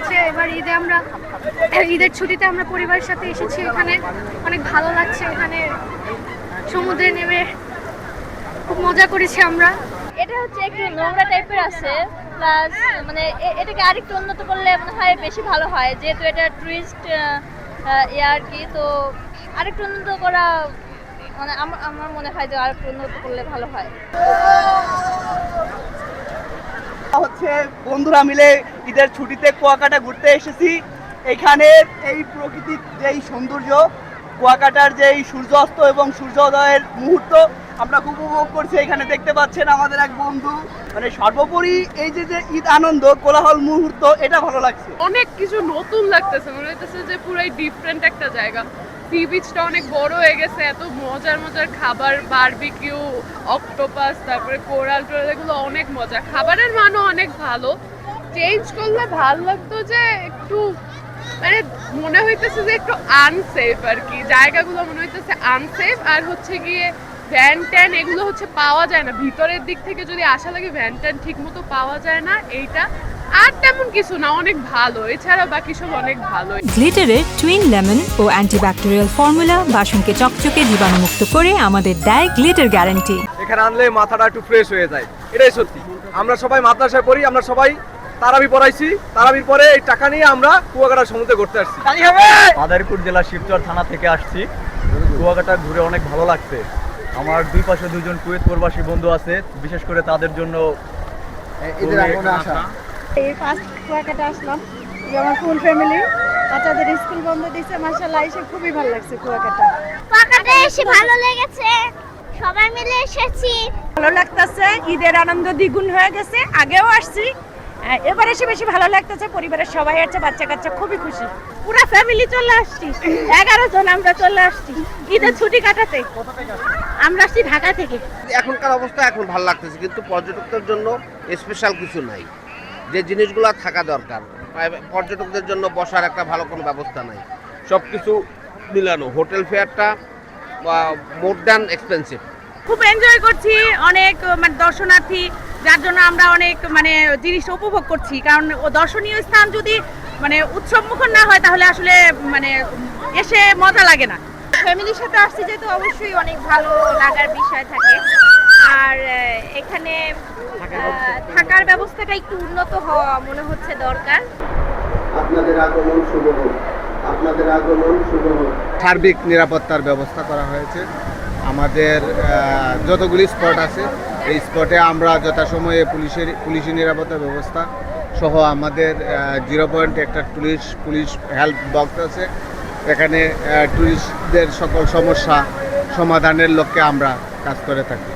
হচ্ছে এবার ঈদের ছুটিতে আমরা পরিবারের সাথে এসেছি। এখানে অনেক ভালো লাগছে, এখানে সমুদ্রে নেমে খুব মজা করেছি আমরা। এটা হচ্ছে একটু নোংরা টাইপের আছে, প্লাস মানে এটাকে আরেকটু উন্নত করলে মনে হয় বেশি ভালো হয়, যেহেতু এটা টুরিস্ট আর কি। তো আরেকটু উন্নত করা মানে আমার মনে হয় যে আরেকটু উন্নত করলে ভালো হয়। হচ্ছে বন্ধুরা মিলে ঈদের ছুটিতে কুয়াকাটা ঘুরতে এসেছি। এখানে এই প্রকৃতির যেই সৌন্দর্য, কুয়াকাটার যেই সূর্যাস্ত এবং সূর্যোদয়ের মুহূর্ত আমরা খুব উপভোগ করছি। এখানে দেখতে পাচ্ছেন আমাদের এক বন্ধু, মানে সর্বোপরি এই যে ঈদ আনন্দ কোলাহল মুহূর্ত, এটা ভালো লাগছে। অনেক কিছু নতুন লাগতেছে, মনে হইতেছে যে পুরাই ডিফারেন্ট একটা জায়গা। সি বিচটা অনেক বড় হয়ে গেছে, এত মজার মজার খাবার, বারবিকিউ, অক্টোপাস, তারপরে কোরাল টোরাল, এগুলো অনেক মজা। খাবারের মানও অনেক ভালো। চেঞ্জ করলে ভালো লাগতো যে একটু মানে মনে হইতেছে যে একটু আনসেফ আর কি, জায়গাগুলো মনে হইতেছে আনসেফ। আর হচ্ছে গিয়ে ভ্যান ট্যান এগুলো হচ্ছে পাওয়া যায় না, ভিতরের দিক থেকে যদি আসা লাগে ভ্যান ট্যান ঠিক মতো পাওয়া যায় না। এইটা আর তেমন কিছু না, অনেক ভালো। এছাড়া বাকি সব অনেক ভালো। গ্লিটারের টুইন লেমন ও অ্যান্টিব্যাকটেরিয়াল ফর্মুলা বাসনকে চকচকে জীবাণুমুক্ত করে আমাদের দেয় গ্লিটার গ্যারান্টি। এখানে আনলে মাথাটা একটু ফ্রেশ হয়ে যায়, এটাই সত্যি। আমরা সবাই মাদ্রাসায় পড়ি, আমরা সবাই তারাবি পড়াইছি, তারাবির পরে এই টাকা নিয়ে আমরা কুয়াকাটা সমুদ্রে ঘুরতে আসছি। মাদারীপুর জেলা শিবচর থানা থেকে আসছি। কুয়াকাটা ঘুরে অনেক ভালো লাগছে। আমার দুই পাশে দুজন কুয়েত প্রবাসী বন্ধু আছে, বিশেষ করে তাদের জন্য ঈদের আগমনে আসা। এই ফার্স্ট কুয়াকাটা আসলাম, আমার ফুল ফ্যামিলি, বাচ্চাদের স্কুল বন্ধ দিয়েছে, মাশাআল্লাহ এসে খুবই ভালো লাগছে। কুয়াকাটা এসে ভালো লেগেছে, সবাই মিলে এসেছি, ভালো লাগতেছে। ঈদের আনন্দ দ্বিগুণ হয়ে গেছে, আগেও আসছি, এবার এসে বেশি ভালো লাগতেছে। পরিবারের সবাই আছে, বাচ্চা কাচ্চা খুবই খুশি, পুরো ফ্যামিলি চলে আসছি, 11 জন আমরা চলে আসছি ঈদের ছুটি কাটাতে। আমরা আসছি ঢাকা থেকে। এখনকার অবস্থা এখন ভালো লাগতেছে, কিন্তু পর্যটকদের জন্য স্পেশাল কিছু নাই, যে জিনিসগুলো থাকা দরকার। পর্যটকদের জন্য বসার একটা ভালো কোনো ব্যবস্থা নাই, সব কিছু মিলানো। হোটেল ফেয়ারটা মোর দ্যান এক্সপেন্সিভ। খুব এনজয় করছি, অনেক মানে দর্শনার্থী, যার জন্য আমরা অনেক মানে জিনিস উপভোগ করছি। কারণ ও দর্শনীয় স্থান যদি মানে উৎসব মুখর না হয় তাহলে আসলে মানে এসে মজা লাগে না। ফ্যামিলির সাথে আসছি যেহেতু অবশ্যই অনেক ভালো লাগার বিষয় থাকে। আর এখানে থাকার ব্যবস্থাটা একটু উন্নত হওয়া মনে হচ্ছে দরকার। আপনাদের আগমন শুভ হোক, আপনাদের আগমন শুভ হোক। সার্বিক নিরাপত্তার ব্যবস্থা করা হয়েছে। আমাদের যতগুলি স্পট আছে এই স্পটে আমরা যথাসময়ে পুলিশি নিরাপত্তা ব্যবস্থা সহ আমাদের 0 পয়েন্ট একটা পুলিশ হেল্প বক্স আছে। এখানে টুরিস্টদের সকল সমস্যা সমাধানের লক্ষ্যে আমরা কাজ করে থাকি।